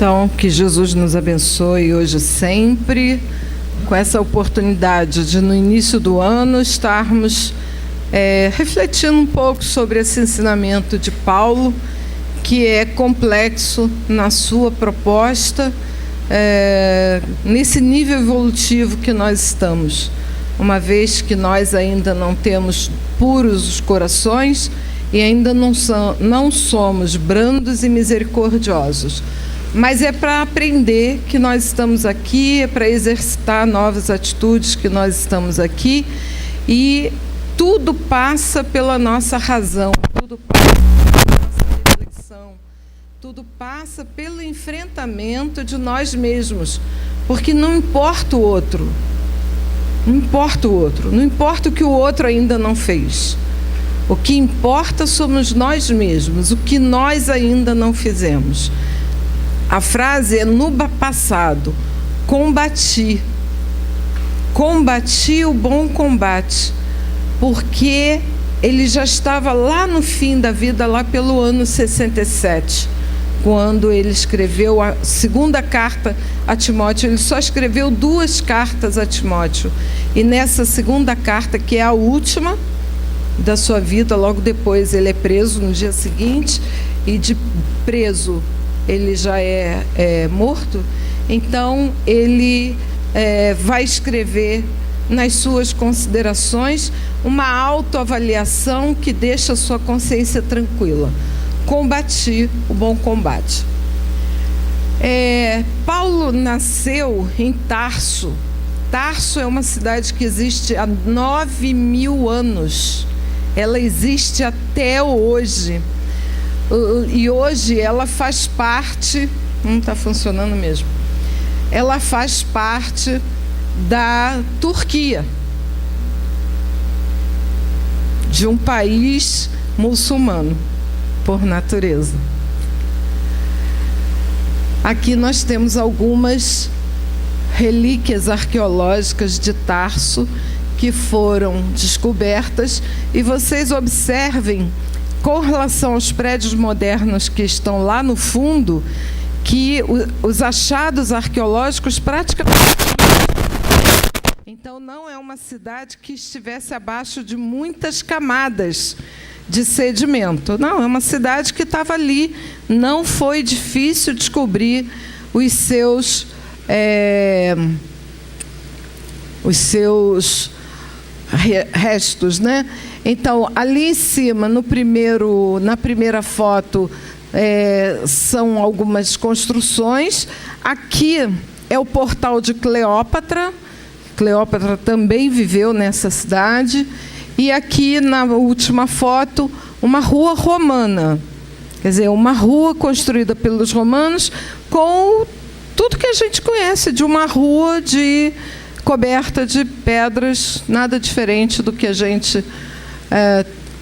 Então, que Jesus nos abençoe hoje sempre, com essa oportunidade de, no início do ano, estarmos refletindo um pouco sobre esse ensinamento de Paulo, que é complexo na sua proposta, nesse nível evolutivo que nós estamos, uma vez que nós ainda não temos puros os corações e ainda não somos brandos e misericordiosos. Mas é para aprender que nós estamos aqui, é para exercitar novas atitudes que nós estamos aqui, e tudo passa pela nossa razão, tudo passa pela nossa reflexão, tudo passa pelo enfrentamento de nós mesmos, porque não importa o outro, não importa o outro, não importa o que o outro ainda não fez. O que importa somos nós mesmos, o que nós ainda não fizemos. A frase é no passado: combati o bom combate, porque ele já estava lá no fim da vida, lá pelo ano 67, quando ele escreveu a segunda carta a Timóteo. Ele só escreveu 2 cartas a Timóteo, e nessa segunda carta, que é a última da sua vida, logo depois ele é preso no dia seguinte, e de preso ele já é morto. Então ele vai escrever nas suas considerações uma autoavaliação que deixa a sua consciência tranquila. Combati o bom combate. Paulo nasceu em Tarso. Tarso é uma cidade que existe há 9.000 anos. Ela existe até hoje. E hoje ela faz parte, não está funcionando mesmo, ela faz parte da Turquia, de um país muçulmano, por natureza. Aqui nós temos algumas relíquias arqueológicas de Tarso que foram descobertas, e vocês observem, com relação aos prédios modernos que estão lá no fundo, que os achados arqueológicos praticamente... Então, não é uma cidade que estivesse abaixo de muitas camadas de sedimento. Não, é uma cidade que estava ali. Não foi difícil descobrir os seus restos, né? Então, ali em cima, na primeira foto, são algumas construções. Aqui é o portal de Cleópatra. Cleópatra também viveu nessa cidade. E aqui, na última foto, uma rua romana. Quer dizer, uma rua construída pelos romanos com tudo que a gente conhece de uma rua coberta de pedras, nada diferente do que a gente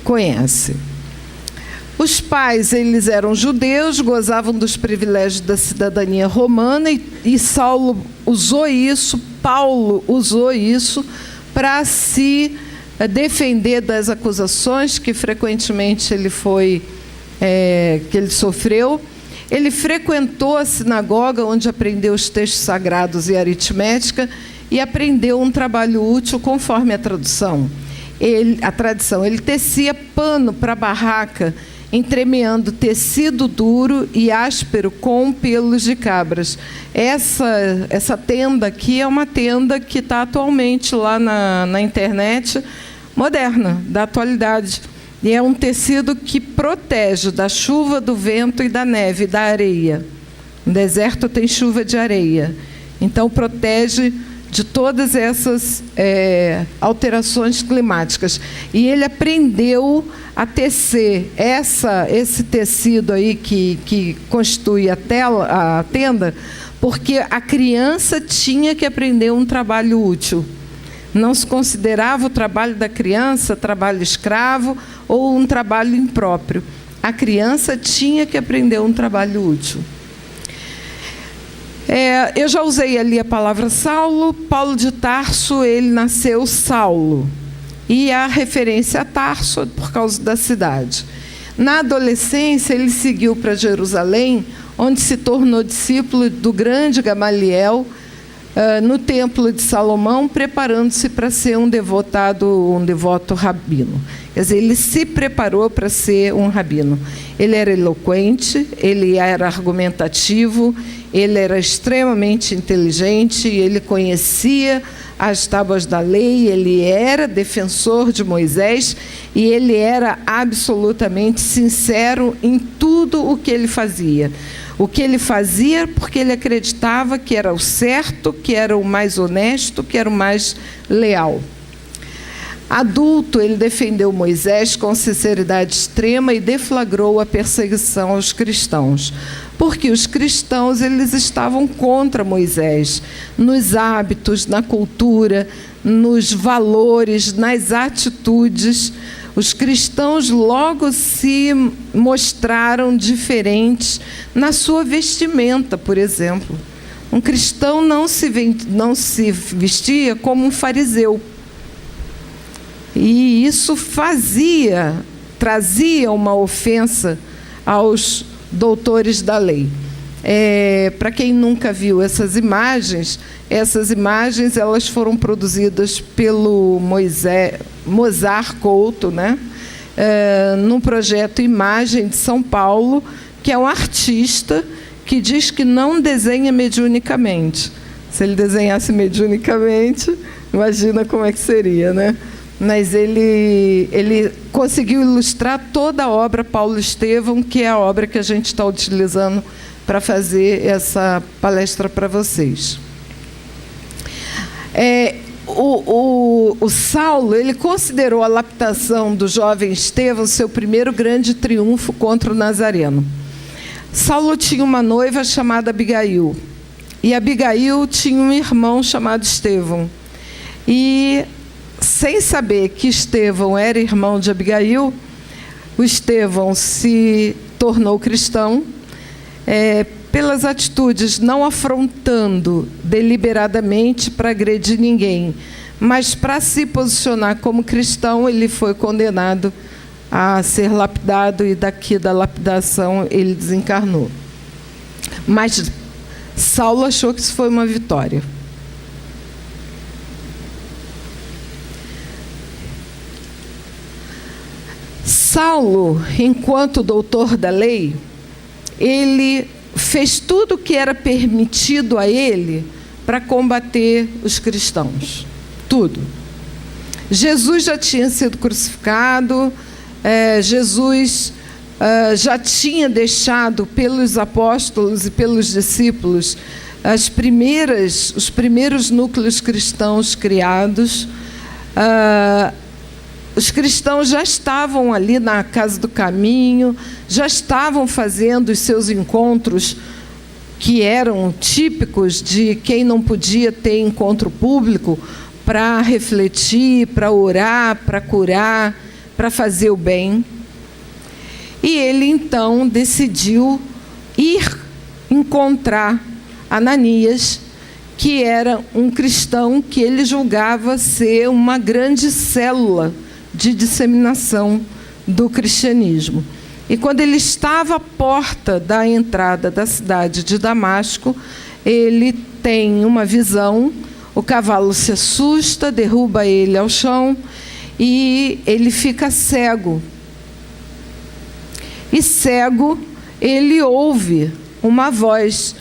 conhece. Os pais, eles eram judeus, gozavam dos privilégios da cidadania romana, e Paulo usou isso para se defender das acusações que frequentemente ele sofreu. Ele frequentou a sinagoga, onde aprendeu os textos sagrados e aritmética, e aprendeu um trabalho útil conforme a tradição. Ele tecia pano para barraca, entremeando tecido duro e áspero com pelos de cabras. Essa tenda aqui é uma tenda que está atualmente lá na internet, moderna, da atualidade. E é um tecido que protege da chuva, do vento e da neve, da areia. No deserto tem chuva de areia. Então, protege de todas essas alterações climáticas. E ele aprendeu a tecer esse tecido aí que constitui a tenda, porque a criança tinha que aprender um trabalho útil. Não se considerava o trabalho da criança trabalho escravo ou um trabalho impróprio. A criança tinha que aprender um trabalho útil. Eu já usei ali a palavra Saulo. Paulo de Tarso, ele nasceu Saulo. E a referência a Tarso é por causa da cidade. Na adolescência, ele seguiu para Jerusalém, onde se tornou discípulo do grande Gamaliel, no templo de Salomão, preparando-se para ser um devoto rabino. Quer dizer, ele se preparou para ser um rabino. Ele era eloquente, ele era argumentativo, ele era extremamente inteligente, ele conhecia as tábuas da lei, ele era defensor de Moisés e ele era absolutamente sincero em tudo o que ele fazia. O que ele fazia porque ele acreditava que era o certo, que era o mais honesto, que era o mais leal. Adulto, ele defendeu Moisés com sinceridade extrema e deflagrou a perseguição aos cristãos. Porque os cristãos, eles estavam contra Moisés, nos hábitos, na cultura, nos valores, nas atitudes. Os cristãos logo se mostraram diferentes na sua vestimenta, por exemplo. Um cristão não se vestia como um fariseu. E isso trazia uma ofensa aos doutores da lei. Para quem nunca viu essas imagens elas foram produzidas pelo Mozart Couto, né? Num projeto Imagem de São Paulo, que é um artista que diz que não desenha mediunicamente. Se ele desenhasse mediunicamente, imagina como é que seria, né? Mas ele conseguiu ilustrar toda a obra Paulo Estevão, que é a obra que a gente está utilizando para fazer essa palestra para vocês. O Saulo, ele considerou a laptação do jovem Estevão seu primeiro grande triunfo contra o Nazareno. Saulo tinha uma noiva chamada Abigail, e Abigail tinha um irmão chamado Estevão. E, sem saber que Estevão era irmão de Abigail, o Estevão se tornou cristão, pelas atitudes, não afrontando deliberadamente para agredir ninguém, mas para se posicionar como cristão, ele foi condenado a ser lapidado, e daqui da lapidação ele desencarnou. Mas Saulo achou que isso foi uma vitória. Saulo, enquanto doutor da lei, ele fez tudo o que era permitido a ele para combater os cristãos. Tudo. Jesus já tinha sido crucificado, Jesus já tinha deixado pelos apóstolos e pelos discípulos os primeiros núcleos cristãos criados. Os cristãos já estavam ali na Casa do Caminho, já estavam fazendo os seus encontros, que eram típicos de quem não podia ter encontro público, para refletir, para orar, para curar, para fazer o bem. E ele, então, decidiu ir encontrar Ananias, que era um cristão que ele julgava ser uma grande célula de disseminação do cristianismo. E quando ele estava à porta da entrada da cidade de Damasco, ele tem uma visão, o cavalo se assusta, derruba ele ao chão e ele fica cego. E cego, ele ouve uma voz: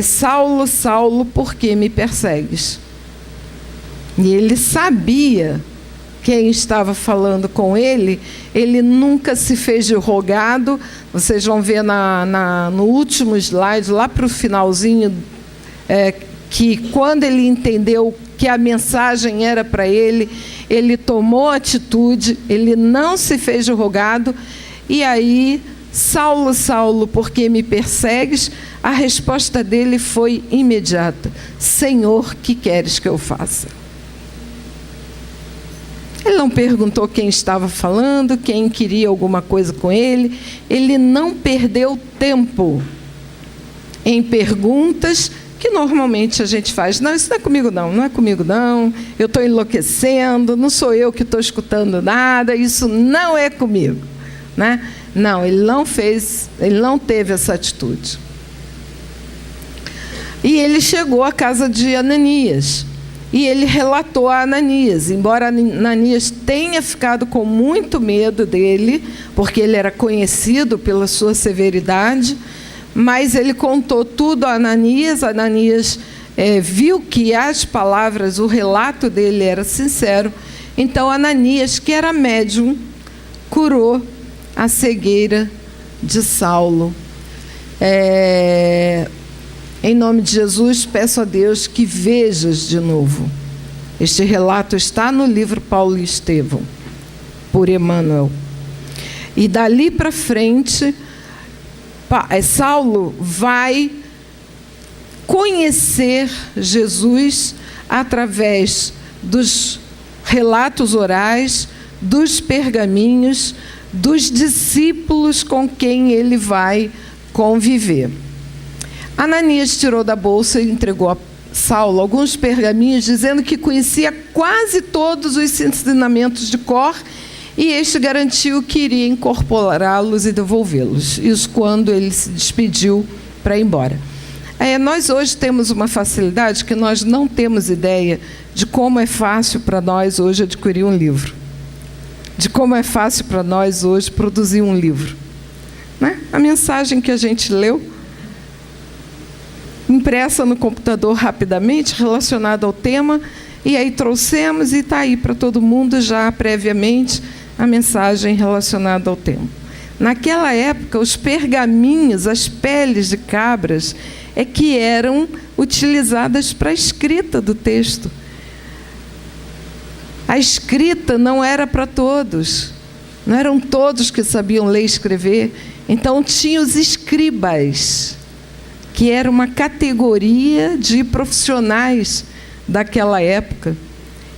Saulo, Saulo, por que me persegues? E ele sabia quem estava falando com ele. Ele nunca se fez de rogado. Vocês vão ver no último slide, lá para o finalzinho, que quando ele entendeu que a mensagem era para ele, ele tomou atitude, ele não se fez de rogado. E aí, Saulo, Saulo, por que me persegues? A resposta dele foi imediata: Senhor, que queres que eu faça? Ele não perguntou quem estava falando, quem queria alguma coisa com ele. Ele não perdeu tempo em perguntas que normalmente a gente faz. Não, isso não é comigo não, não é comigo não. Eu estou enlouquecendo, não sou eu que estou escutando nada, isso não é comigo, né? Não, ele não teve essa atitude. E ele chegou à casa de Ananias. E ele relatou a Ananias, embora Ananias tenha ficado com muito medo dele, porque ele era conhecido pela sua severidade, mas ele contou tudo a Ananias. Ananias viu que as palavras, o relato dele era sincero. Então Ananias, que era médium, curou a cegueira de Saulo. Em nome de Jesus, peço a Deus que vejas de novo. Este relato está no livro Paulo e Estevão, por Emmanuel. E dali para frente, Saulo vai conhecer Jesus através dos relatos orais, dos pergaminhos, dos discípulos com quem ele vai conviver. Ananias tirou da bolsa e entregou a Saulo alguns pergaminhos, dizendo que conhecia quase todos os ensinamentos de cor, e este garantiu que iria incorporá-los e devolvê-los. Isso quando ele se despediu para ir embora. Nós hoje temos uma facilidade que nós não temos ideia de como é fácil para nós hoje adquirir um livro, de como é fácil para nós hoje produzir um livro, né? A mensagem que a gente leu, impressa no computador rapidamente, relacionada ao tema, e aí trouxemos e está aí para todo mundo já previamente a mensagem relacionada ao tema. Naquela época, os pergaminhos, as peles de cabras, que eram utilizadas para a escrita do texto. A escrita não era para todos, não eram todos que sabiam ler e escrever, então tinha os escribas, que era uma categoria de profissionais daquela época.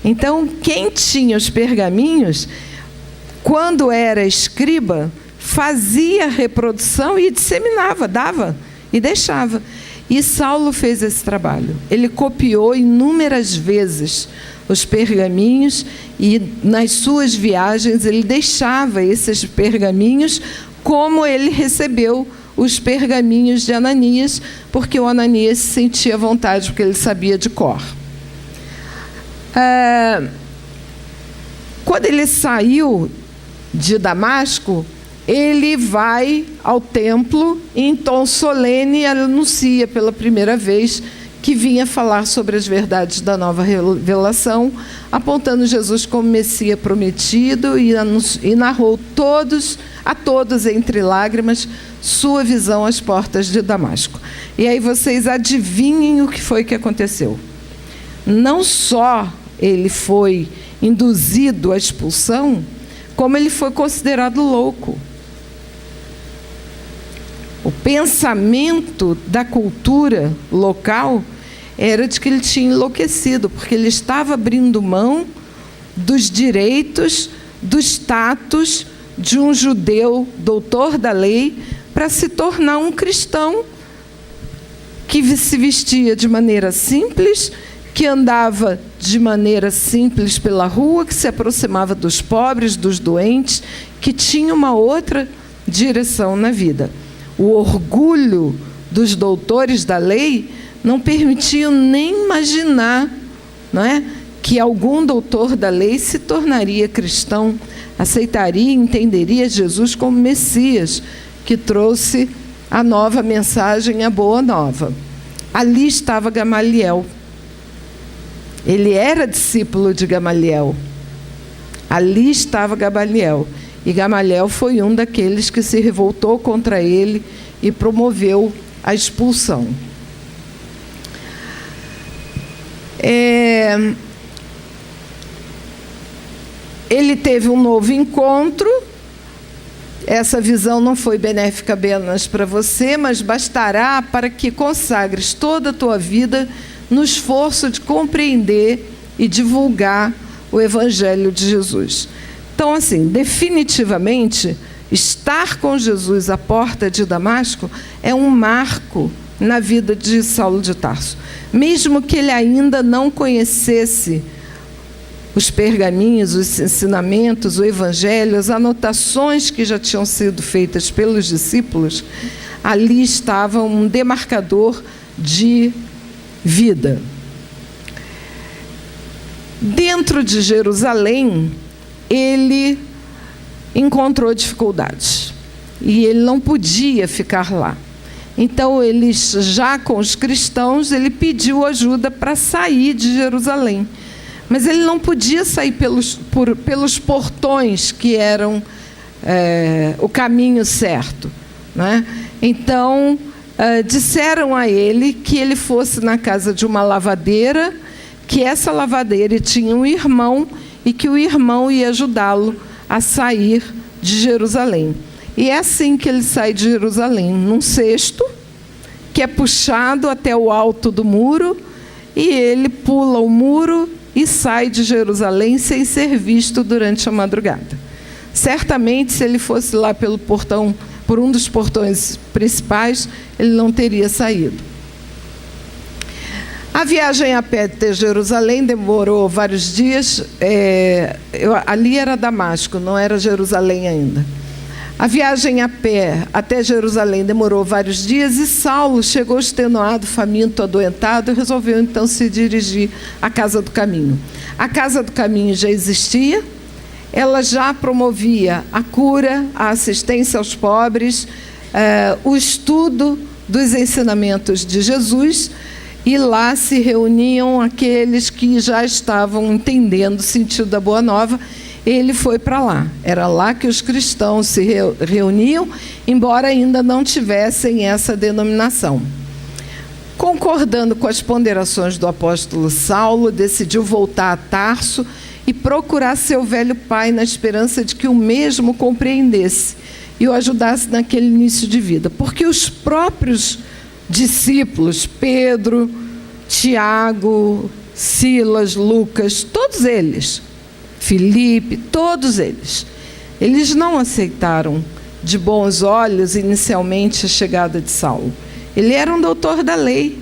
Então, quem tinha os pergaminhos, quando era escriba, fazia a reprodução e disseminava, dava e deixava. E Saulo fez esse trabalho. Ele copiou inúmeras vezes os pergaminhos e, nas suas viagens, ele deixava esses pergaminhos, como ele recebeu os pergaminhos de Ananias, porque o Ananias se sentia à vontade, porque ele sabia de cor. Quando ele saiu de Damasco, ele vai ao templo e, em tom solene, anuncia pela primeira vez que vinha falar sobre as verdades da nova revelação, apontando Jesus como Messias prometido, e narrou a todos, entre lágrimas, sua visão às portas de Damasco. E aí vocês adivinhem o que foi que aconteceu. Não só ele foi induzido à expulsão, como ele foi considerado louco. O pensamento da cultura local era de que ele tinha enlouquecido, porque ele estava abrindo mão dos direitos, do status de um judeu doutor da lei, para se tornar um cristão que se vestia de maneira simples, que andava de maneira simples pela rua, que se aproximava dos pobres, dos doentes, que tinha uma outra direção na vida. O orgulho dos doutores da lei não permitiam nem imaginar, não é, que algum doutor da lei se tornaria cristão, aceitaria e entenderia Jesus como Messias, que trouxe a nova mensagem, a boa nova. Ali estava Gamaliel. Ele era discípulo de Gamaliel. Ali estava Gamaliel. E Gamaliel foi um daqueles que se revoltou contra ele e promoveu a expulsão. Ele teve um novo encontro. Essa visão não foi benéfica apenas para você, mas bastará para que consagres toda a tua vida no esforço de compreender e divulgar o Evangelho de Jesus. Então, assim, definitivamente, estar com Jesus à porta de Damasco é um marco na vida de Saulo de Tarso. Mesmo que ele ainda não conhecesse os pergaminhos, os ensinamentos, o evangelho, as anotações que já tinham sido feitas pelos discípulos, ali estava um demarcador de vida. Dentro de Jerusalém, ele encontrou dificuldades e ele não podia ficar lá. Então, ele, já com os cristãos, ele pediu ajuda para sair de Jerusalém. Mas ele não podia sair pelos portões que eram o caminho certo, né? Então, disseram a ele que ele fosse na casa de uma lavadeira, que essa lavadeira tinha um irmão e que o irmão ia ajudá-lo a sair de Jerusalém. E é assim que ele sai de Jerusalém, num cesto que é puxado até o alto do muro, e ele pula o muro e sai de Jerusalém sem ser visto durante a madrugada. Certamente, se ele fosse lá pelo portão, por um dos portões principais, ele não teria saído. A viagem a pé até Jerusalém demorou vários dias. Ali era Damasco, não era Jerusalém ainda. A viagem a pé até Jerusalém demorou vários dias e Saulo chegou extenuado, faminto, adoentado e resolveu então se dirigir à Casa do Caminho. A Casa do Caminho já existia, ela já promovia a cura, a assistência aos pobres, o estudo dos ensinamentos de Jesus, e lá se reuniam aqueles que já estavam entendendo o sentido da Boa Nova. Ele foi para lá. Era lá que os cristãos se reuniam, embora ainda não tivessem essa denominação. Concordando com as ponderações do apóstolo Saulo, decidiu voltar a Tarso e procurar seu velho pai, na esperança de que o mesmo compreendesse e o ajudasse naquele início de vida. Porque os próprios discípulos, Pedro, Tiago, Silas, Lucas, todos eles, Filipe, todos eles não aceitaram de bons olhos inicialmente a chegada de Saulo. Ele era um doutor da lei.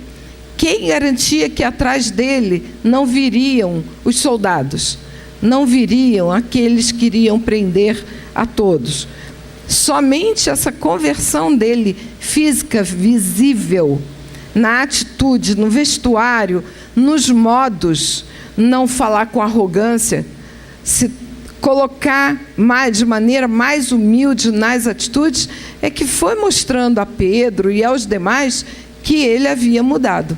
Quem garantia que atrás dele não viriam os soldados? Não viriam aqueles que iriam prender a todos? Somente essa conversão dele, física, visível, na atitude, no vestuário, nos modos, não falar com arrogância, se colocar de maneira mais humilde nas atitudes, é que foi mostrando a Pedro e aos demais que ele havia mudado.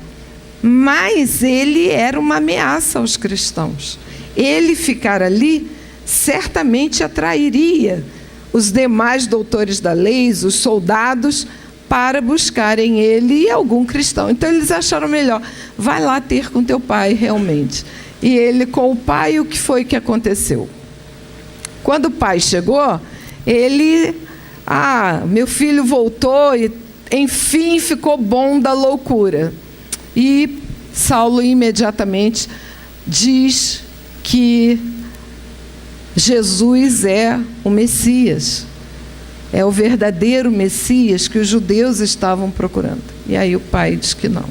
Mas ele era uma ameaça aos cristãos. Ele ficar ali certamente atrairia os demais doutores da lei, os soldados, para buscarem ele e algum cristão. Então eles acharam melhor, vai lá ter com teu pai realmente. E ele com o pai, o que foi que aconteceu? Quando o pai chegou, ele, meu filho voltou e enfim ficou bom da loucura. E Saulo imediatamente diz que Jesus é o Messias, é o verdadeiro Messias que os judeus estavam procurando. E aí o pai diz que não,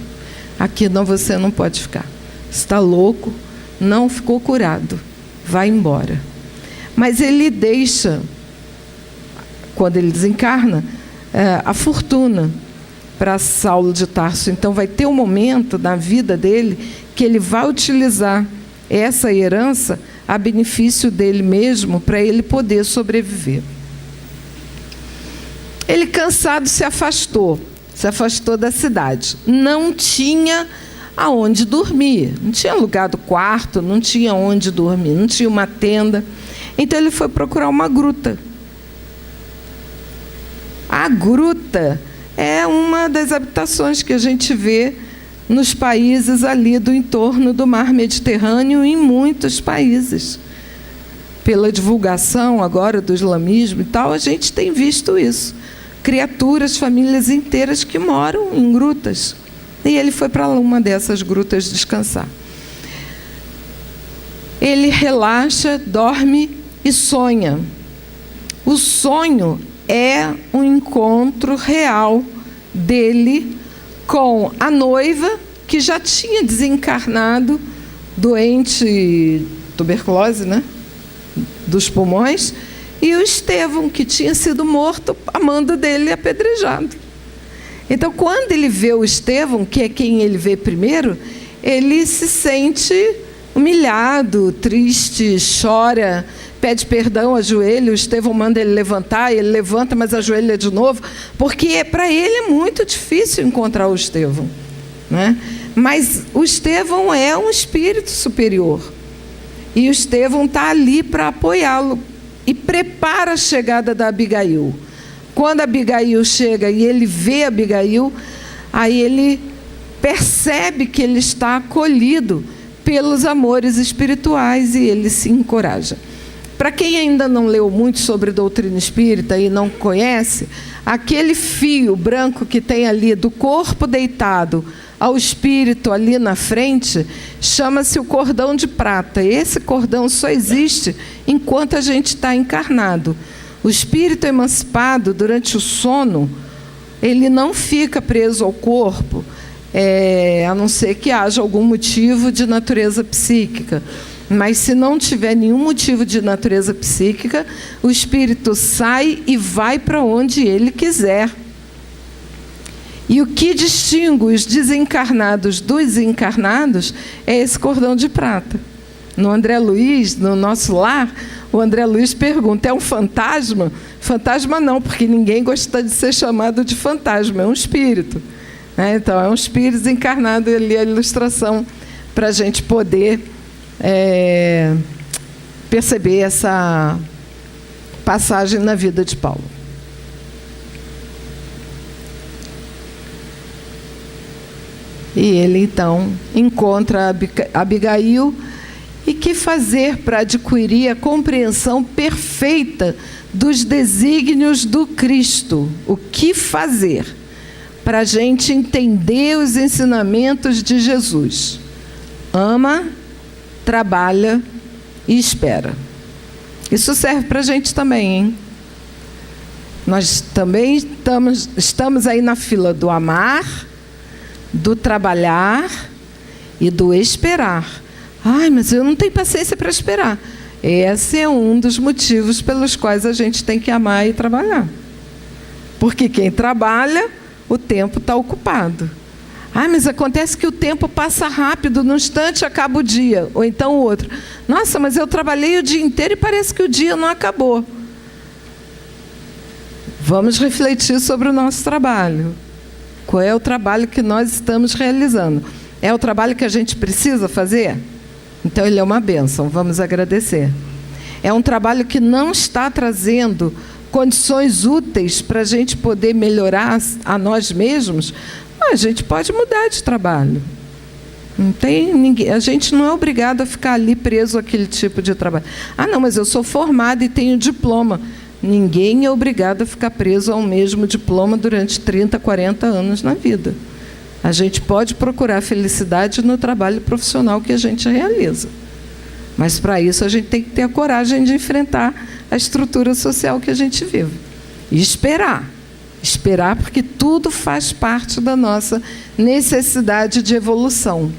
aqui não, você não pode ficar, está louco, não ficou curado, vai embora. Mas ele deixa, quando ele desencarna, a fortuna para Saulo de Tarso. Então vai ter um momento na vida dele que ele vai utilizar essa herança a benefício dele mesmo, para ele poder sobreviver. Ele, cansado, se afastou da cidade. Não tinha aonde dormir, não tinha lugar do quarto, não tinha onde dormir, não tinha uma tenda. Então ele foi procurar uma gruta. A gruta é uma das habitações que a gente vê nos países ali do entorno do mar Mediterrâneo, em muitos países. Pela divulgação agora do islamismo e tal, a gente tem visto isso. Criaturas, famílias inteiras que moram em grutas. E ele foi para uma dessas grutas descansar. Ele relaxa, dorme e sonha. O sonho é um encontro real dele com a noiva, que já tinha desencarnado, doente tuberculose, né? Dos pulmões, e o Estevão, que tinha sido morto a mando dele apedrejado. Então, quando ele vê o Estevão, que é quem ele vê primeiro, ele se sente humilhado, triste, chora, pede perdão, ajoelha. O Estevão manda ele levantar, ele levanta, mas ajoelha de novo, porque para ele é muito difícil encontrar o Estevão, né? Mas o Estevão é um espírito superior, e o Estevão está ali para apoiá-lo e prepara a chegada da Abigail. Quando a Abigail chega e ele vê a Abigail, aí ele percebe que ele está acolhido pelos amores espirituais e ele se encoraja. Para quem ainda não leu muito sobre doutrina espírita e não conhece, aquele fio branco que tem ali do corpo deitado ao espírito ali na frente, chama-se o cordão de prata. Esse cordão só existe enquanto a gente está encarnado. O espírito emancipado, durante o sono, ele não fica preso ao corpo, a não ser que haja algum motivo de natureza psíquica. Mas se não tiver nenhum motivo de natureza psíquica, o espírito sai e vai para onde ele quiser. E o que distingue os desencarnados dos encarnados é esse cordão de prata. No André Luiz, no nosso lar, o André Luiz pergunta, é um fantasma? Fantasma não, porque ninguém gosta de ser chamado de fantasma, é um espírito. Então, é um espírito desencarnado, ali a ilustração para a gente poder perceber essa passagem na vida de Paulo. E ele, então, encontra Abigail. E que fazer para adquirir a compreensão perfeita dos desígnios do Cristo? O que fazer para a gente entender os ensinamentos de Jesus? Ama, trabalha e espera. Isso serve para a gente também, hein? Nós também estamos aí na fila do amar, do trabalhar e do esperar. Ai, mas eu não tenho paciência para esperar. Esse é um dos motivos pelos quais a gente tem que amar e trabalhar. Porque quem trabalha, o tempo está ocupado. Ai, mas acontece que o tempo passa rápido, no instante acaba o dia, ou então o outro. Nossa, mas eu trabalhei o dia inteiro e parece que o dia não acabou. Vamos refletir sobre o nosso trabalho. Qual é o trabalho que nós estamos realizando? É o trabalho que a gente precisa fazer? Então, ele é uma bênção, vamos agradecer. É um trabalho que não está trazendo condições úteis para a gente poder melhorar a nós mesmos? A gente pode mudar de trabalho. Não tem ninguém, a gente não é obrigado a ficar ali preso àquele tipo de trabalho. Ah, não, mas eu sou formado e tenho diploma. Ninguém é obrigado a ficar preso ao mesmo diploma durante 30, 40 anos na vida. A gente pode procurar felicidade no trabalho profissional que a gente realiza. Mas, para isso, a gente tem que ter a coragem de enfrentar a estrutura social que a gente vive. E esperar. Esperar, porque tudo faz parte da nossa necessidade de evolução.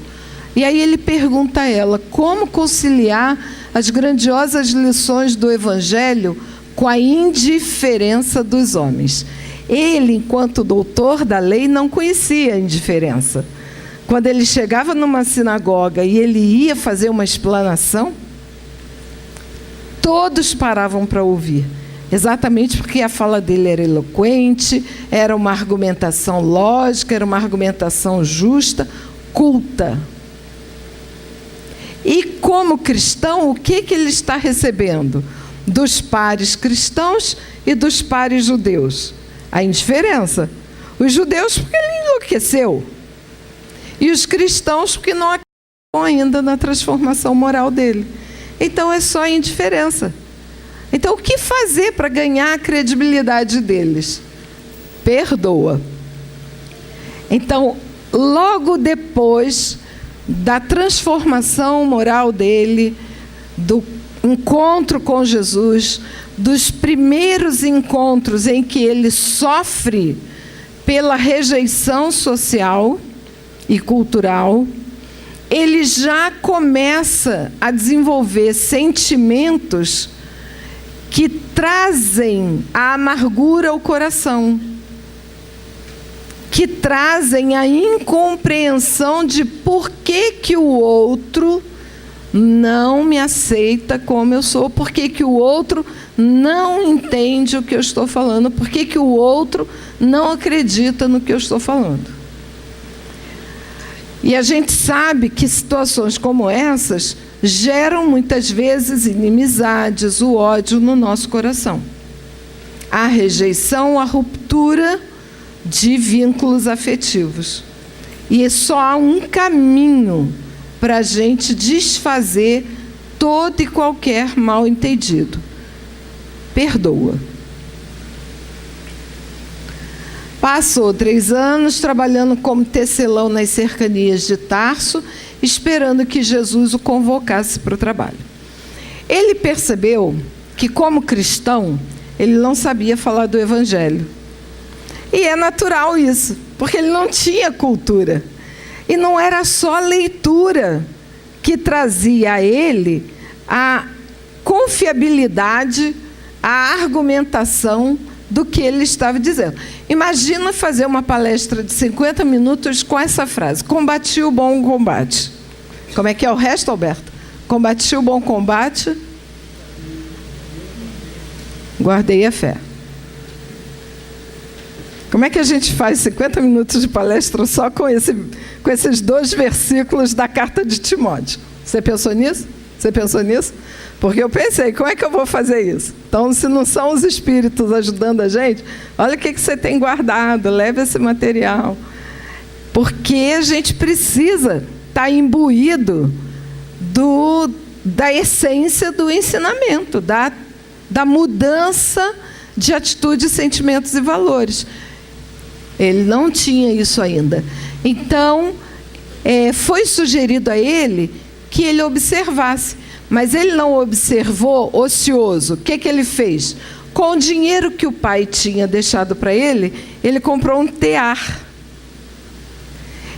E aí ele pergunta a ela, como conciliar as grandiosas lições do Evangelho com a indiferença dos homens? Ele, enquanto doutor da lei, não conhecia a indiferença. Quando ele chegava numa sinagoga e ele ia fazer uma explanação, todos paravam para ouvir. Exatamente porque a fala dele era eloquente, era uma argumentação lógica, era uma argumentação justa, culta. E como cristão, o que ele está recebendo? Dos pares cristãos e dos pares judeus. A indiferença. Os judeus porque ele enlouqueceu. E os cristãos porque não acreditam ainda na transformação moral dele. Então é só a indiferença. Então o que fazer para ganhar a credibilidade deles? Perdoa. Então, logo depois da transformação moral dele, do encontro com Jesus, dos primeiros encontros em que ele sofre pela rejeição social e cultural, ele já começa a desenvolver sentimentos que trazem a amargura ao coração, que trazem a incompreensão de por que o outro não me aceita como eu sou, por que o outro não entende o que eu estou falando, por que o outro não acredita no que eu estou falando. E a gente sabe que situações como essas geram muitas vezes inimizades, o ódio no nosso coração. A rejeição, a ruptura de vínculos afetivos. E só há um caminho para a gente desfazer todo e qualquer mal-entendido. Perdoa. Passou 3 anos trabalhando como tecelão nas cercanias de Tarso, esperando que Jesus o convocasse para o trabalho. Ele percebeu que, como cristão, ele não sabia falar do Evangelho. E é natural isso, porque ele não tinha cultura. E não era só a leitura que trazia a ele a confiabilidade, a argumentação do que ele estava dizendo. Imagina fazer uma palestra de 50 minutos com essa frase: combati o bom combate. Como é que é o resto, Alberto? Combati o bom combate, guardei a fé. Como é que a gente faz 50 minutos de palestra só com esses 2 versículos da carta de Timóteo? Você pensou nisso? Você pensou nisso? Porque eu pensei, como é que eu vou fazer isso? Então, se não são os espíritos ajudando a gente, olha o que você tem guardado, leve esse material. Porque a gente precisa estar imbuído da essência do ensinamento, da mudança de atitude, sentimentos e valores. Ele não tinha isso ainda. Então, foi sugerido a ele que ele observasse. Mas ele não observou ocioso. O que ele fez? Com o dinheiro que o pai tinha deixado para ele, ele comprou um tear.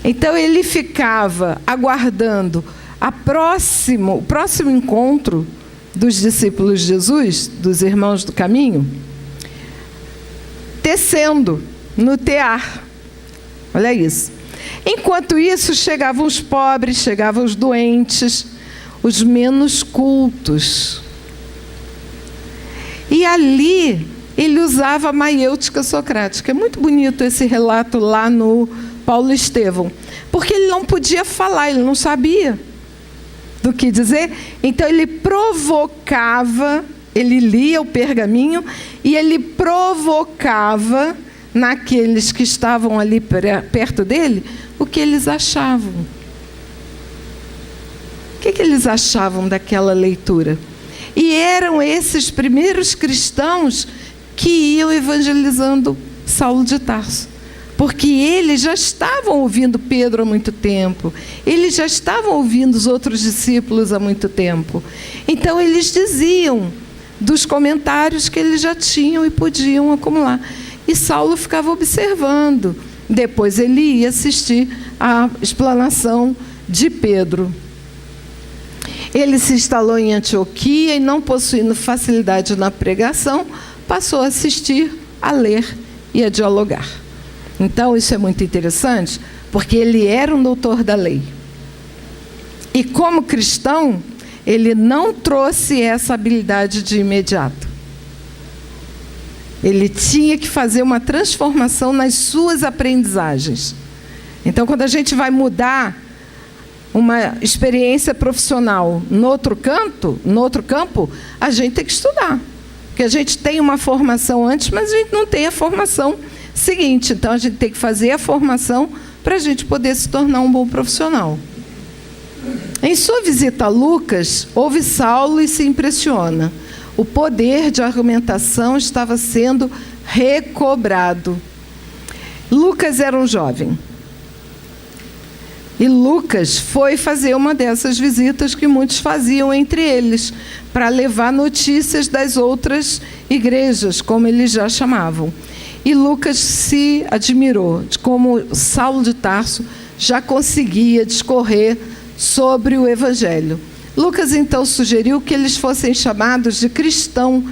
Então ele ficava aguardando o próximo encontro dos discípulos de Jesus, dos irmãos do caminho, tecendo no tear. Olha isso. Enquanto isso, chegavam os pobres, chegavam os doentes, os menos cultos. E ali ele usava a maiêutica socrática. É muito bonito esse relato lá no Paulo Estevão, porque ele não podia falar, ele não sabia do que dizer. Então ele provocava, ele lia o pergaminho e ele provocava naqueles que estavam ali perto dele o que eles achavam. O que eles achavam daquela leitura? E eram esses primeiros cristãos que iam evangelizando Saulo de Tarso. Porque eles já estavam ouvindo Pedro há muito tempo. Eles já estavam ouvindo os outros discípulos há muito tempo. Então eles diziam dos comentários que eles já tinham e podiam acumular. E Saulo ficava observando. Depois ele ia assistir à explanação de Pedro. Ele se instalou em Antioquia e, não possuindo facilidade na pregação, passou a assistir, a ler e a dialogar. Então, isso é muito interessante, porque ele era um doutor da lei. E, como cristão, ele não trouxe essa habilidade de imediato. Ele tinha que fazer uma transformação nas suas aprendizagens. Então, quando a gente vai mudar uma experiência profissional no outro campo, a gente tem que estudar. Porque a gente tem uma formação antes, mas a gente não tem a formação seguinte. Então, a gente tem que fazer a formação para a gente poder se tornar um bom profissional. Em sua visita a Lucas, ouve Saulo e se impressiona. O poder de argumentação estava sendo recobrado. Lucas era um jovem. E Lucas foi fazer uma dessas visitas que muitos faziam entre eles, para levar notícias das outras igrejas, como eles já chamavam. E Lucas se admirou de como Saulo de Tarso já conseguia discorrer sobre o Evangelho. Lucas, então, sugeriu que eles fossem chamados de cristãos,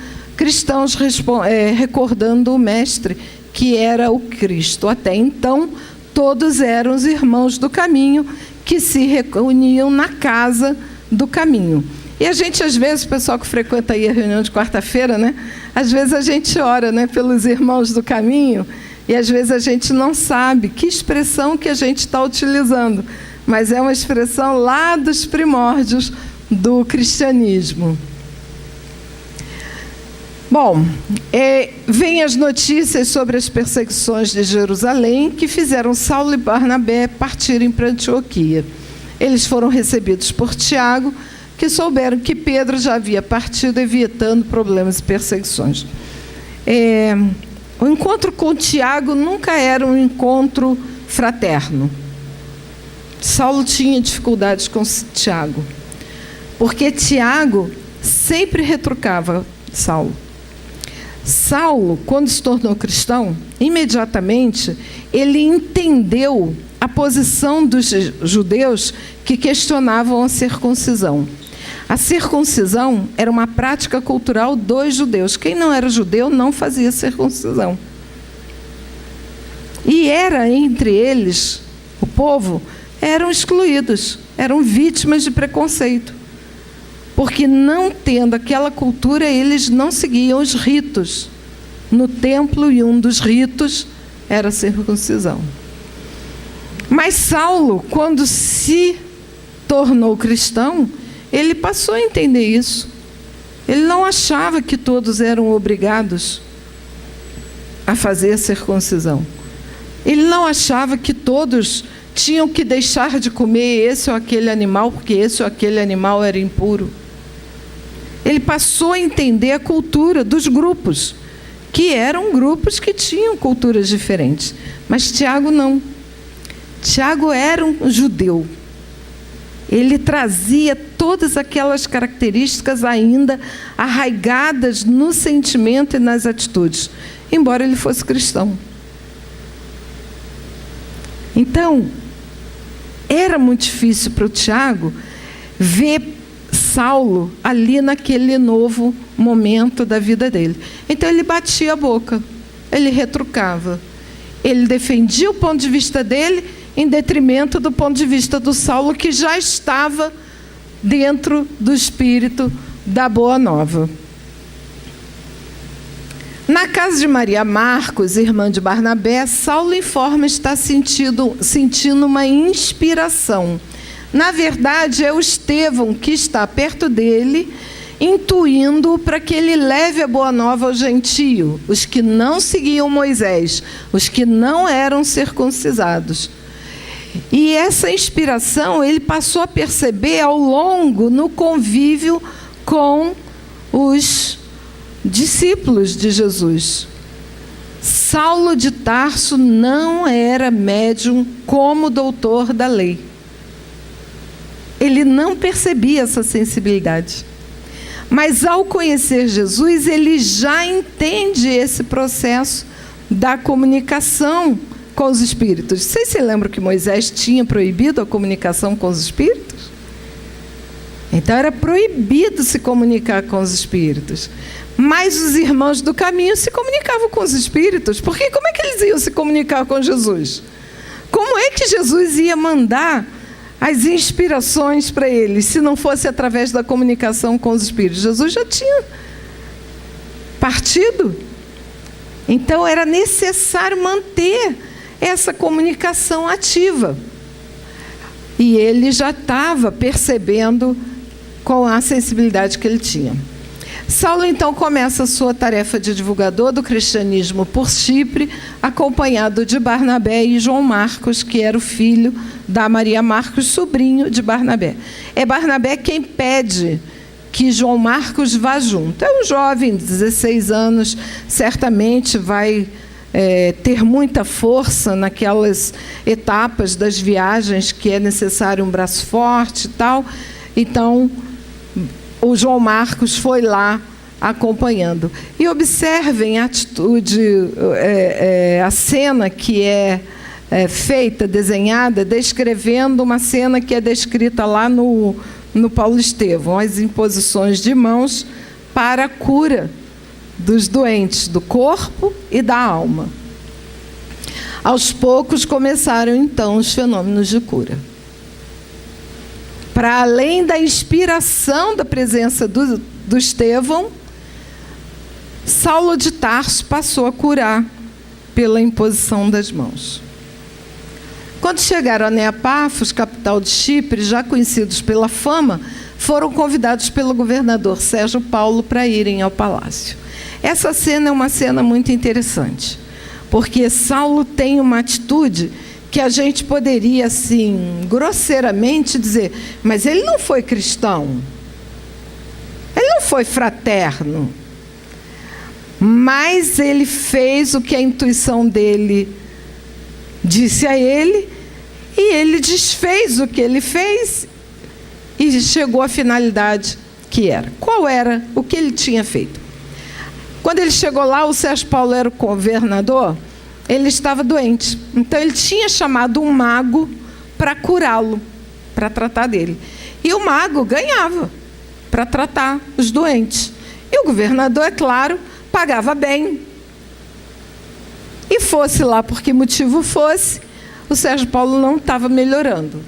recordando o Mestre, que era o Cristo. Até então, todos eram os irmãos do caminho que se reuniam na casa do caminho. E a gente, às vezes, o pessoal que frequenta aí a reunião de quarta-feira, né? Às vezes a gente ora, né, pelos irmãos do caminho, e às vezes a gente não sabe que expressão que a gente está utilizando, mas é uma expressão lá dos primórdios do cristianismo. Bom, vem as notícias sobre as perseguições de Jerusalém que fizeram Saulo e Barnabé partirem para Antioquia. Eles foram recebidos por Tiago, que souberam que Pedro já havia partido, evitando problemas e perseguições. O encontro com Tiago nunca era um encontro fraterno. Saulo tinha dificuldades com Tiago, porque Tiago sempre retrucava Saulo. Saulo, quando se tornou cristão, imediatamente ele entendeu a posição dos judeus que questionavam a circuncisão. A circuncisão era uma prática cultural dos judeus. Quem não era judeu não fazia circuncisão. E era entre eles, o povo, eram excluídos, eram vítimas de preconceito. Porque não tendo aquela cultura, eles não seguiam os ritos no templo, e um dos ritos era a circuncisão. Mas Saulo, quando se tornou cristão, ele passou a entender isso. Ele não achava que todos eram obrigados a fazer a circuncisão. Ele não achava que todos tinham que deixar de comer esse ou aquele animal, porque esse ou aquele animal era impuro. Ele passou a entender a cultura dos grupos, que eram grupos que tinham culturas diferentes. Mas Tiago não. Tiago era um judeu. Ele trazia todas aquelas características ainda arraigadas no sentimento e nas atitudes, embora ele fosse cristão. Então, era muito difícil para o Tiago ver Saulo ali naquele novo momento da vida dele. Então ele batia a boca, ele retrucava, ele defendia o ponto de vista dele em detrimento do ponto de vista do Saulo, que já estava dentro do espírito da Boa Nova. Na casa de Maria Marcos, irmã de Barnabé, Saulo informa estar sentindo uma inspiração. Na verdade, é o Estevão que está perto dele, intuindo para que ele leve a Boa Nova ao gentio, os que não seguiam Moisés, os que não eram circuncisados. E essa inspiração ele passou a perceber ao longo no convívio com os discípulos de Jesus. Saulo de Tarso não era médium como doutor da lei. Ele não percebia essa sensibilidade. Mas ao conhecer Jesus, ele já entende esse processo da comunicação com os espíritos. Vocês se lembram que Moisés tinha proibido a comunicação com os espíritos? Então era proibido se comunicar com os espíritos. Mas os irmãos do caminho se comunicavam com os espíritos. Porque como é que eles iam se comunicar com Jesus? Como é que Jesus ia mandar as inspirações para eles, se não fosse através da comunicação com os espíritos? Jesus já tinha partido. Então era necessário manter essa comunicação ativa. E ele já estava percebendo com a sensibilidade que ele tinha. Saulo então começa a sua tarefa de divulgador do cristianismo por Chipre, acompanhado de Barnabé e João Marcos, que era o filho da Maria Marcos, sobrinho de Barnabé. É Barnabé quem pede que João Marcos vá junto. É um jovem de 16 anos, certamente vai ter muita força naquelas etapas das viagens que é necessário um braço forte e tal. Então, o João Marcos foi lá acompanhando. E observem a atitude, a cena que é feita, desenhada, descrevendo uma cena que é descrita lá no Paulo Estevão, as imposições de mãos para a cura dos doentes do corpo e da alma. Aos poucos começaram então os fenômenos de cura. Para além da inspiração da presença do Estevão, Saulo de Tarso passou a curar pela imposição das mãos. Quando chegaram a Neapafos, capital de Chipre, já conhecidos pela fama, foram convidados pelo governador Sérgio Paulo para irem ao palácio. Essa cena é uma cena muito interessante, porque Saulo tem uma atitude que a gente poderia, assim, grosseiramente dizer, mas ele não foi cristão, ele não foi fraterno, mas ele fez o que a intuição dele disse a ele, e ele desfez o que ele fez e chegou à finalidade que era. Qual era o que ele tinha feito? Quando ele chegou lá, o Sérgio Paulo era o governador, ele estava doente. Então ele tinha chamado um mago para curá-lo, para tratar dele. E o mago ganhava para tratar os doentes. E o governador, é claro, pagava bem. E fosse lá por que motivo fosse, o Sérgio Paulo não estava melhorando.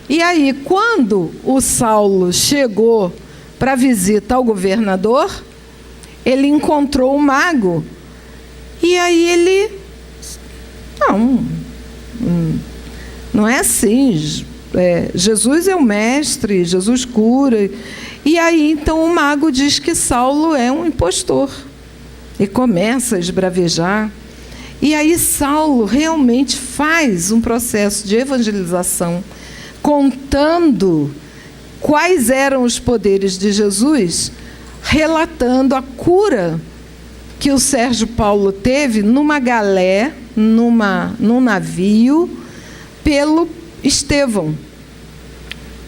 E aí, quando o Saulo chegou para a visita ao governador, ele encontrou o mago. E aí ele... Não é assim. Jesus é o mestre, Jesus cura. E aí, então, o mago diz que Saulo é um impostor. E começa a esbravejar. E aí Saulo realmente faz um processo de evangelização, contando quais eram os poderes de Jesus, relatando a cura que o Sérgio Paulo teve numa galé, num navio, pelo Estevão.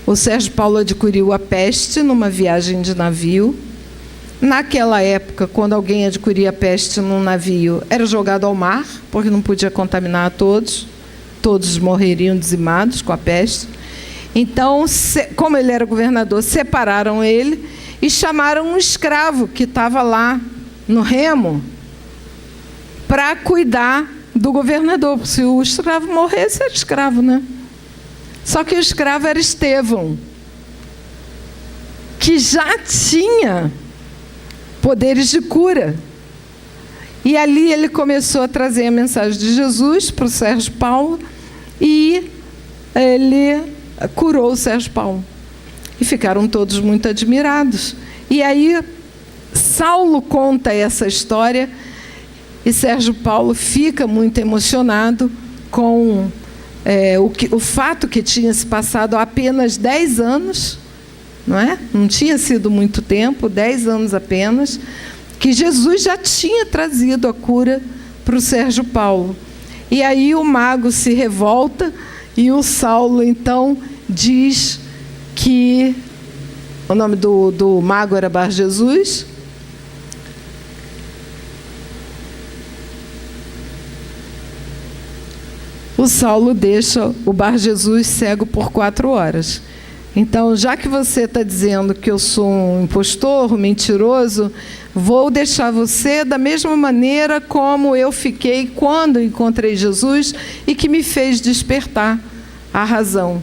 O Sérgio Paulo adquiriu a peste numa viagem de navio. Naquela época, quando alguém adquiria peste num navio, era jogado ao mar, porque não podia contaminar a todos. Todos morreriam dizimados com a peste. Então, como ele era governador, separaram ele e chamaram um escravo que estava lá no remo para cuidar do governador. Se o escravo morresse, era escravo, né? Só que o escravo era Estevão, que já tinha poderes de cura. E ali ele começou a trazer a mensagem de Jesus para o Sérgio Paulo e ele curou o Sérgio Paulo. E ficaram todos muito admirados. E aí Saulo conta essa história e Sérgio Paulo fica muito emocionado com o fato que tinha se passado há apenas 10 anos, não é? Não tinha sido muito tempo, 10 anos apenas, que Jesus já tinha trazido a cura para o Sérgio Paulo. E aí o mago se revolta e o Saulo, então, diz que o nome do mago era Bar Jesus. O Saulo deixa o Bar Jesus cego por 4 horas. Então, já que você está dizendo que eu sou um impostor, um mentiroso, vou deixar você da mesma maneira como eu fiquei quando encontrei Jesus e que me fez despertar a razão.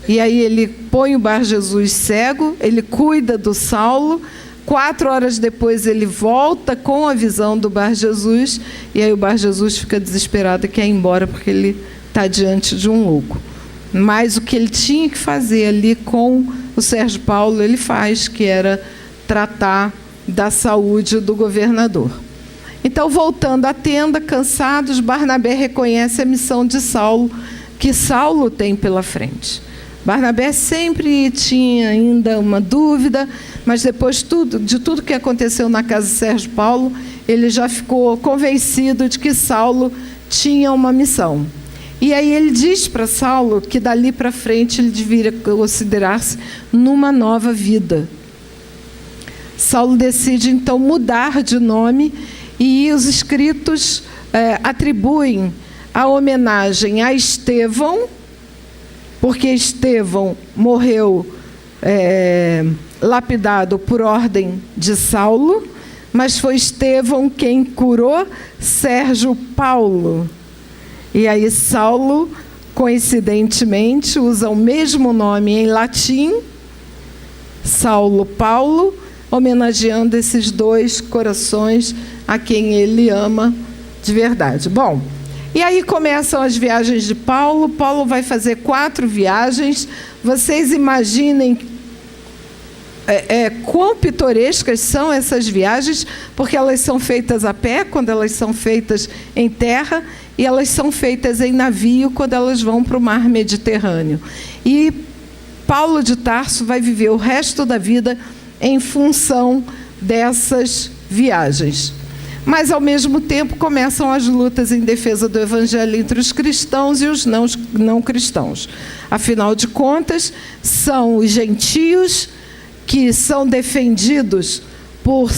E aí ele põe o Bar Jesus cego, ele cuida do Saulo, 4 horas depois ele volta com a visão do Bar Jesus, e aí o Bar Jesus fica desesperado e quer ir embora porque ele está diante de um louco. Mas o que ele tinha que fazer ali com o Sérgio Paulo, ele faz, que era tratar da saúde do governador. Então, voltando à tenda, cansados, Barnabé reconhece a missão de Saulo, que Saulo tem pela frente. Barnabé sempre tinha ainda uma dúvida, mas depois de tudo que aconteceu na casa de Sérgio Paulo, ele já ficou convencido de que Saulo tinha uma missão. E aí ele diz para Saulo que dali para frente ele deveria considerar-se numa nova vida. Saulo decide então mudar de nome e os escritos atribuem a homenagem a Estevão, porque Estevão morreu lapidado por ordem de Saulo, mas foi Estevão quem curou Sérgio Paulo. E aí Saulo, coincidentemente, usa o mesmo nome em latim, Saulo Paulo, homenageando esses dois corações a quem ele ama de verdade. Bom, e aí começam as viagens de Paulo. Paulo vai fazer 4 viagens. Vocês imaginem quão pitorescas são essas viagens, porque elas são feitas a pé, quando elas são feitas em terra, e elas são feitas em navio, quando elas vão para o mar Mediterrâneo. E Paulo de Tarso vai viver o resto da vida em função dessas viagens. Mas, ao mesmo tempo, começam as lutas em defesa do evangelho entre os cristãos e os não cristãos. Afinal de contas, são os gentios que são defendidos por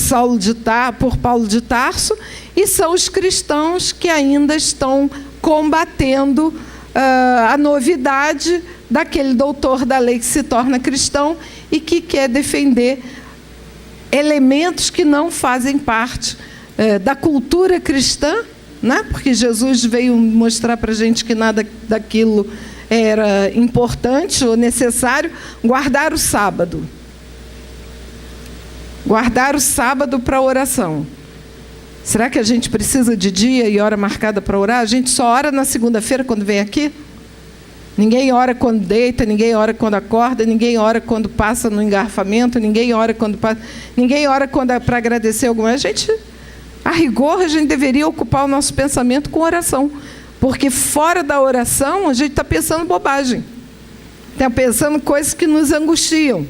Paulo de Tarso, e são os cristãos que ainda estão combatendo a novidade daquele doutor da lei que se torna cristão e que quer defender elementos que não fazem parte da cultura cristã, né? Porque Jesus veio mostrar para a gente que nada daquilo era importante ou necessário. Guardar o sábado. Guardar o sábado para oração. Será que a gente precisa de dia e hora marcada para orar? A gente só ora na segunda-feira quando vem aqui? Ninguém ora quando deita, ninguém ora quando acorda, ninguém ora quando passa no engarrafamento, ninguém ora quando para agradecer alguma coisa. A rigor, a gente deveria ocupar o nosso pensamento com oração, porque fora da oração a gente está pensando bobagem, está pensando coisas que nos angustiam,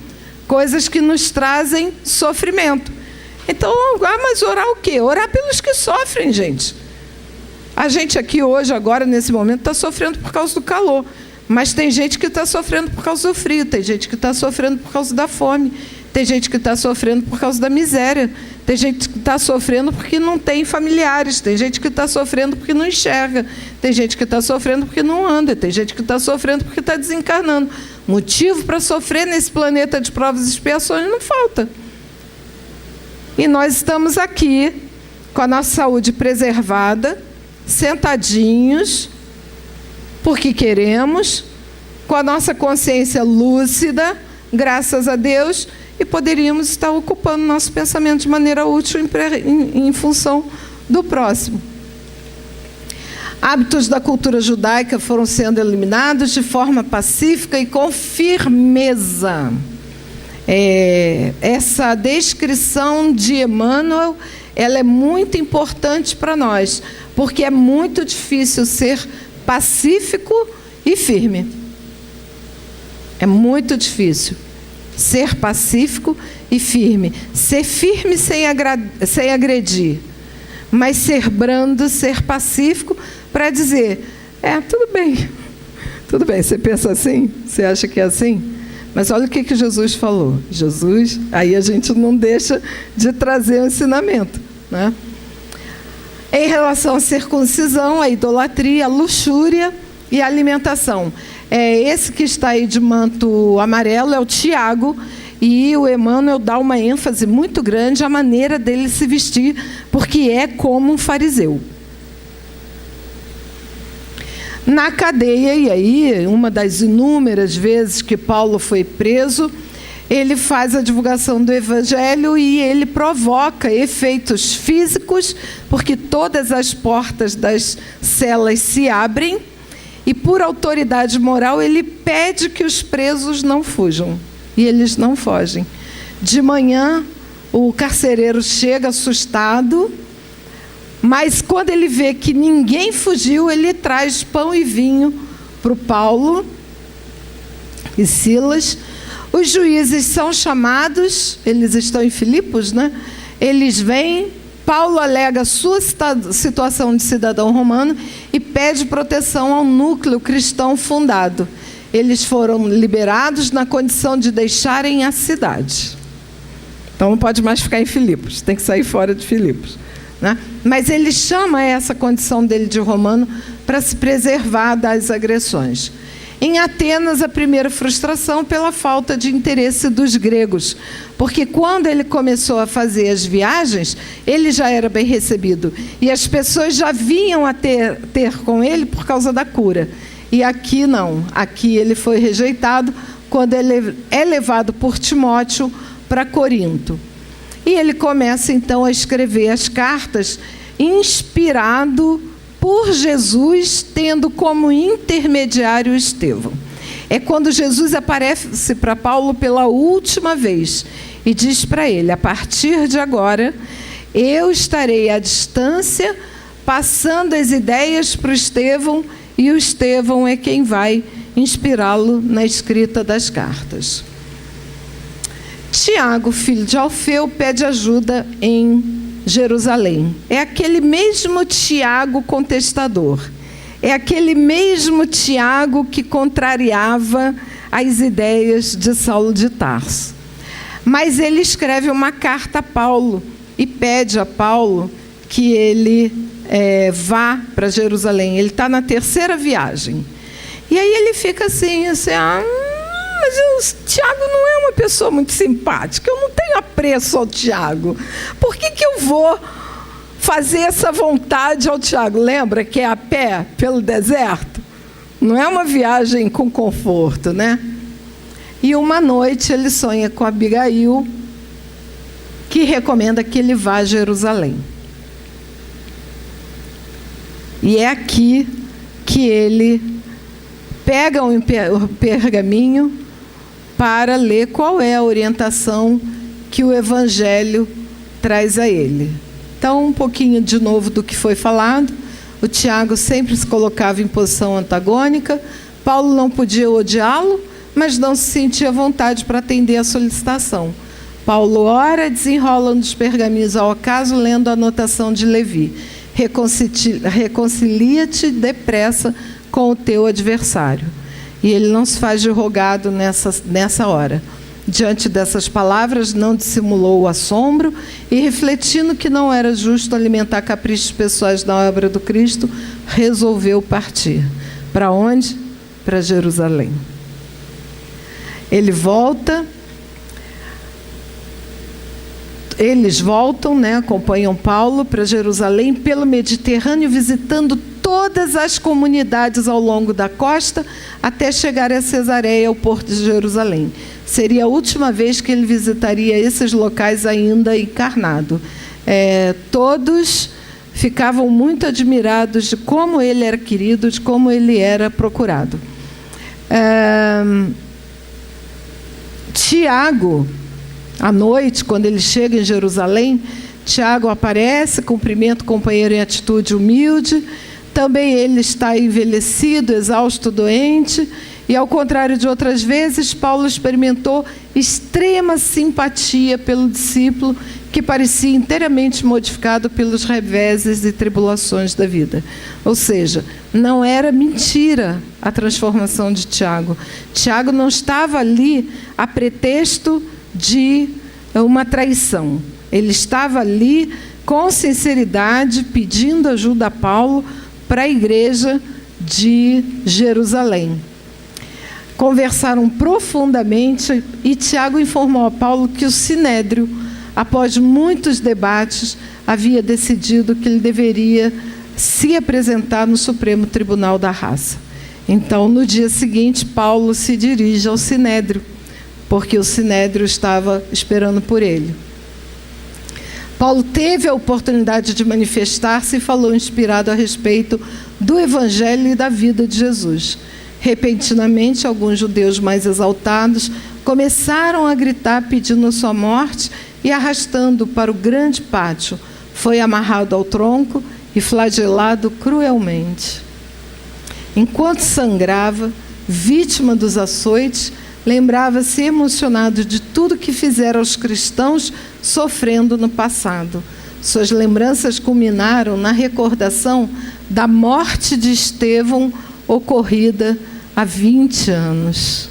coisas que nos trazem sofrimento. Então, mas orar o quê? Orar pelos que sofrem, gente. A gente aqui hoje, agora, nesse momento, está sofrendo por causa do calor. Mas tem gente que está sofrendo por causa do frio, tem gente que está sofrendo por causa da fome, tem gente que está sofrendo por causa da miséria, tem gente que está sofrendo porque não tem familiares, tem gente que está sofrendo porque não enxerga, tem gente que está sofrendo porque não anda, tem gente que está sofrendo porque está desencarnando. Motivo para sofrer nesse planeta de provas e expiações não falta. E nós estamos aqui, com a nossa saúde preservada, sentadinhos, porque queremos, com a nossa consciência lúcida, graças a Deus, e poderíamos estar ocupando nosso pensamento de maneira útil em função do próximo. Hábitos da cultura judaica foram sendo eliminados de forma pacífica e com firmeza. Essa descrição de Emmanuel, ela é muito importante para nós, porque é muito difícil ser pacífico e firme. É muito difícil ser pacífico e firme. Ser firme sem agredir, mas ser brando, ser pacífico para dizer, tudo bem, você pensa assim? Você acha que é assim? Mas olha o que Jesus falou. Jesus, aí a gente não deixa de trazer o ensinamento, né? Em relação à circuncisão, à idolatria, à luxúria e à alimentação. Esse que está aí de manto amarelo é o Tiago, e o Emmanuel dá uma ênfase muito grande à maneira dele se vestir, porque é como um fariseu. Na cadeia, e aí, uma das inúmeras vezes que Paulo foi preso, ele faz a divulgação do Evangelho e ele provoca efeitos físicos, porque todas as portas das celas se abrem e, por autoridade moral, ele pede que os presos não fujam. E eles não fogem. De manhã, o carcereiro chega assustado, mas quando ele vê que ninguém fugiu, ele traz pão e vinho para o Paulo e Silas. Os juízes são chamados, eles estão em Filipos, né? Eles vêm, Paulo alega sua situação de cidadão romano e pede proteção ao núcleo cristão fundado. Eles foram liberados na condição de deixarem a cidade. Então não pode mais ficar em Filipos, tem que sair fora de Filipos, né? Mas ele chama essa condição dele de romano para se preservar das agressões. Em Atenas, a primeira frustração pela falta de interesse dos gregos, porque quando ele começou a fazer as viagens, ele já era bem recebido, e as pessoas já vinham a ter com ele por causa da cura. E aqui não, aqui ele foi rejeitado quando ele é levado por Timóteo para Corinto. E ele começa então a escrever as cartas, inspirado por Jesus, tendo como intermediário Estevão. É quando Jesus aparece para Paulo pela última vez e diz para ele: a partir de agora, eu estarei à distância, passando as ideias para o Estevão, e o Estevão é quem vai inspirá-lo na escrita das cartas. Tiago, filho de Alfeu, pede ajuda em Jerusalém. É aquele mesmo Tiago contestador. É aquele mesmo Tiago que contrariava as ideias de Saulo de Tarso. Mas ele escreve uma carta a Paulo e pede a Paulo que ele vá para Jerusalém. Ele está na terceira viagem. E aí ele fica assim, mas o Tiago não é uma pessoa muito simpática, eu não tenho apreço ao Tiago. Por que eu vou fazer essa vontade ao Tiago? Lembra que é a pé pelo deserto? Não é uma viagem com conforto, né? E uma noite ele sonha com Abigail, que recomenda que ele vá a Jerusalém. E é aqui que ele pega um pergaminho para ler qual é a orientação que o Evangelho traz a ele. Então, um pouquinho de novo do que foi falado. O Tiago sempre se colocava em posição antagônica. Paulo não podia odiá-lo, mas não se sentia à vontade para atender a solicitação. Paulo ora, desenrola um dos pergaminhos ao acaso, lendo a anotação de Levi: reconcilia-te depressa com o teu adversário. E ele não se faz de rogado nessa hora. Diante dessas palavras, não dissimulou o assombro e, refletindo que não era justo alimentar caprichos pessoais na obra do Cristo, resolveu partir. Para onde? Para Jerusalém. Ele volta. Eles voltam, acompanham Paulo para Jerusalém pelo Mediterrâneo, visitando todas as comunidades ao longo da costa, até chegar a Cesareia, ao porto de Jerusalém. Seria a última vez que ele visitaria esses locais ainda encarnado. Todos ficavam muito admirados de como ele era querido, de como ele era procurado. Tiago, à noite, quando ele chega em Jerusalém, Tiago aparece, cumprimenta o companheiro em atitude humilde. Também ele está envelhecido, exausto, doente. E, ao contrário de outras vezes, Paulo experimentou extrema simpatia pelo discípulo, que parecia inteiramente modificado pelos reveses e tribulações da vida. Ou seja, não era mentira a transformação de Tiago. Tiago não estava ali a pretexto de uma traição. Ele estava ali com sinceridade, pedindo ajuda a Paulo para a igreja de Jerusalém. Conversaram profundamente e Tiago informou a Paulo que o Sinédrio, após muitos debates, havia decidido que ele deveria se apresentar no Supremo Tribunal da Raça. Então, no dia seguinte, Paulo se dirige ao Sinédrio, porque o Sinédrio estava esperando por ele. Paulo teve a oportunidade de manifestar-se e falou inspirado a respeito do Evangelho e da vida de Jesus. Repentinamente, alguns judeus mais exaltados começaram a gritar pedindo a sua morte e, arrastando-o para o grande pátio, foi amarrado ao tronco e flagelado cruelmente. Enquanto sangrava, vítima dos açoites, lembrava-se emocionado de tudo que fizera aos cristãos sofrendo no passado. Suas lembranças culminaram na recordação da morte de Estevão, ocorrida há 20 anos.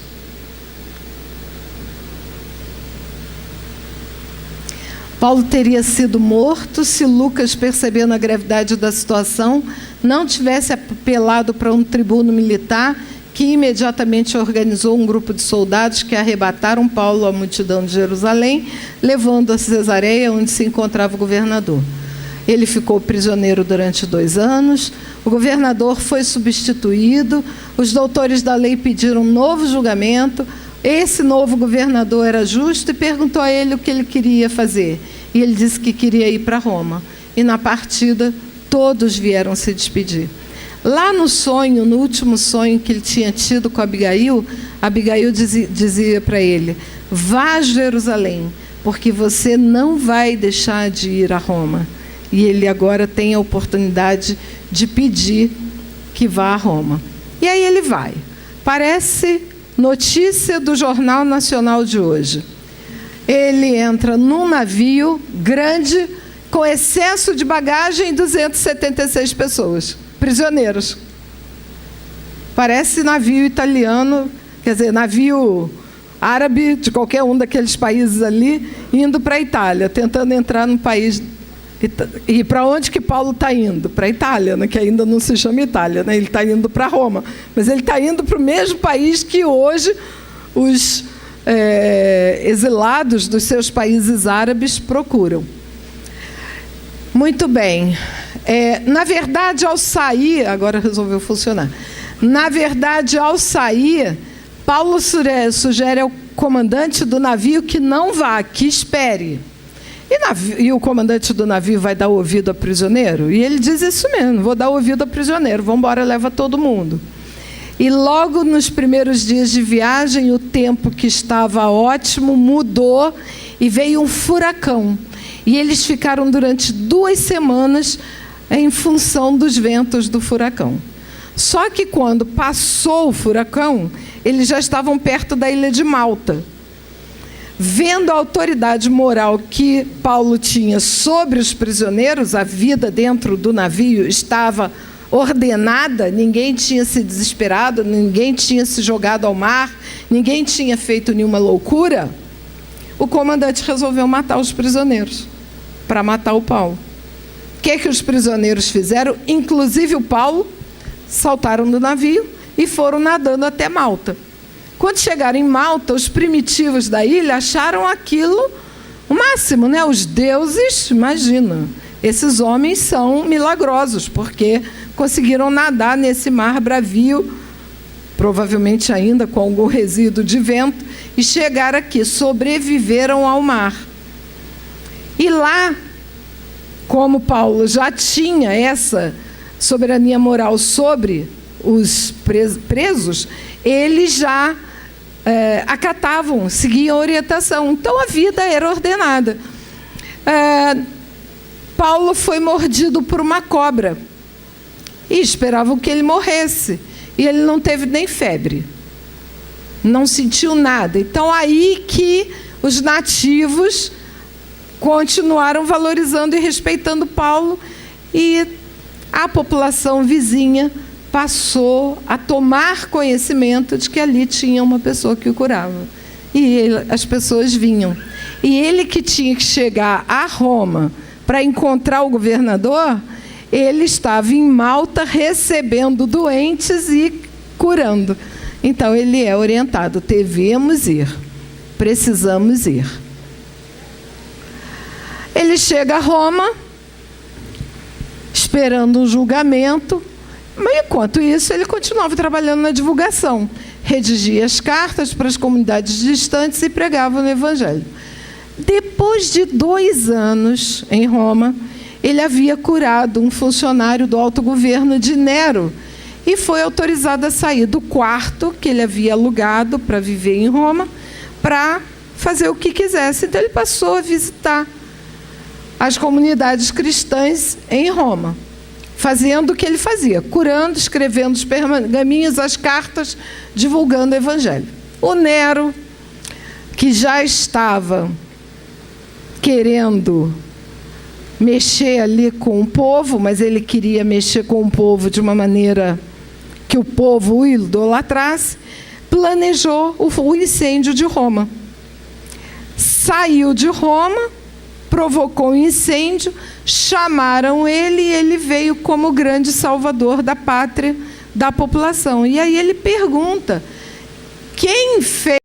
Paulo teria sido morto se Lucas, percebendo a gravidade da situação, não tivesse apelado para um tribuno militar que imediatamente organizou um grupo de soldados que arrebataram Paulo à multidão de Jerusalém, levando a Cesareia, onde se encontrava o governador. Ele ficou prisioneiro durante 2 anos, o governador foi substituído, os doutores da lei pediram um novo julgamento. Esse novo governador era justo e perguntou a ele o que ele queria fazer. E ele disse que queria ir para Roma. E na partida, todos vieram se despedir. Lá no sonho, no último sonho que ele tinha tido com Abigail, Abigail dizia para ele: vá a Jerusalém, porque você não vai deixar de ir a Roma. E ele agora tem a oportunidade de pedir que vá a Roma. E aí ele vai. Parece notícia do Jornal Nacional de hoje. Ele entra num navio grande, com excesso de bagagem, e 276 pessoas, prisioneiros. Parece navio italiano, quer dizer, navio árabe, de qualquer um daqueles países ali, indo para a Itália, tentando entrar no país. E para onde que Paulo está indo? Para a Itália, né? Que ainda não se chama Itália, né? Ele está indo para Roma. Mas ele está indo para o mesmo país que hoje os exilados dos seus países árabes procuram. Muito bem. Na verdade, ao sair... Agora resolveu funcionar. Na verdade, ao sair, Paulo sugere ao comandante do navio que não vá, que espere. E o comandante do navio vai dar ouvido ao prisioneiro? E ele diz isso mesmo: vou dar ouvido ao prisioneiro, vamos embora, leva todo mundo. E logo nos primeiros dias de viagem, o tempo que estava ótimo mudou e veio um furacão. E eles ficaram durante 2 semanas em função dos ventos do furacão. Só que quando passou o furacão, eles já estavam perto da ilha de Malta. Vendo a autoridade moral que Paulo tinha sobre os prisioneiros, a vida dentro do navio estava ordenada, ninguém tinha se desesperado, ninguém tinha se jogado ao mar, ninguém tinha feito nenhuma loucura, o comandante resolveu matar os prisioneiros, para matar o Paulo. O que os prisioneiros fizeram? Inclusive o Paulo, saltaram do navio e foram nadando até Malta. Quando chegaram em Malta, os primitivos da ilha acharam aquilo o máximo, né? Os deuses, imagina, esses homens são milagrosos, porque conseguiram nadar nesse mar bravio, provavelmente ainda com algum resíduo de vento, e chegar aqui, sobreviveram ao mar. E lá, como Paulo já tinha essa soberania moral sobre os presos, eles já acatavam, seguiam a orientação. Então a vida era ordenada. Paulo foi mordido por uma cobra e esperavam que ele morresse. E ele não teve nem febre, não sentiu nada. Então aí que os nativos continuaram valorizando e respeitando Paulo, e a população vizinha passou a tomar conhecimento de que ali tinha uma pessoa que o curava. E as pessoas vinham. E ele, que tinha que chegar a Roma para encontrar o governador, ele estava em Malta recebendo doentes e curando. Então ele é orientado: devemos ir, precisamos ir. Ele chega a Roma, esperando um julgamento. Mas, enquanto isso, ele continuava trabalhando na divulgação. Redigia as cartas para as comunidades distantes e pregava no Evangelho. Depois de 2 anos em Roma, ele havia curado um funcionário do alto governo de Nero e foi autorizado a sair do quarto que ele havia alugado para viver em Roma, para fazer o que quisesse. Então, ele passou a visitar as comunidades cristãs em Roma, fazendo o que ele fazia: curando, escrevendo os pergaminhos, as cartas, divulgando o Evangelho. O Nero, que já estava querendo mexer ali com o povo, mas ele queria mexer com o povo de uma maneira que o povo o idolatrasse, planejou o incêndio de Roma. Saiu de Roma provocou um incêndio, chamaram ele e ele veio como grande salvador da pátria, da população. E aí ele pergunta: quem fez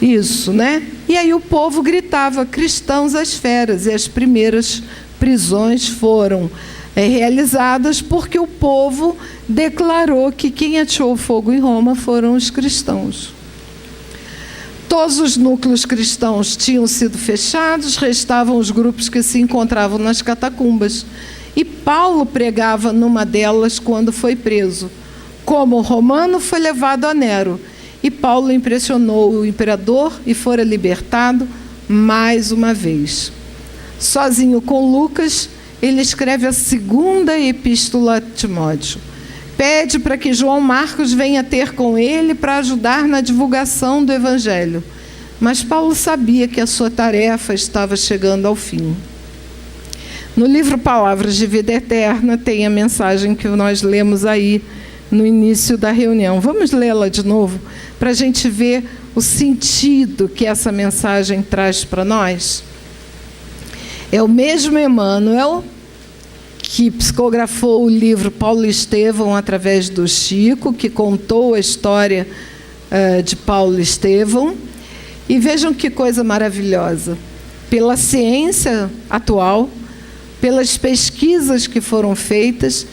isso, né? E aí o povo gritava: cristãos às feras. E as primeiras prisões foram realizadas porque o povo declarou que quem ateou fogo em Roma foram os cristãos. Todos os núcleos cristãos tinham sido fechados, restavam os grupos que se encontravam nas catacumbas. E Paulo pregava numa delas quando foi preso. Como romano, foi levado a Nero. E Paulo impressionou o imperador e fora libertado mais uma vez. Sozinho com Lucas, ele escreve a segunda epístola a Timóteo. Pede para que João Marcos venha ter com ele para ajudar na divulgação do Evangelho. Mas Paulo sabia que a sua tarefa estava chegando ao fim. No livro Palavras de Vida Eterna tem a mensagem que nós lemos aí no início da reunião. Vamos lê-la de novo para a gente ver o sentido que essa mensagem traz para nós. É o mesmo Emmanuel que psicografou o livro Paulo e Estevão através do Chico, que contou a história de Paulo e Estevão. E vejam que coisa maravilhosa. Pela ciência atual, pelas pesquisas que foram feitas,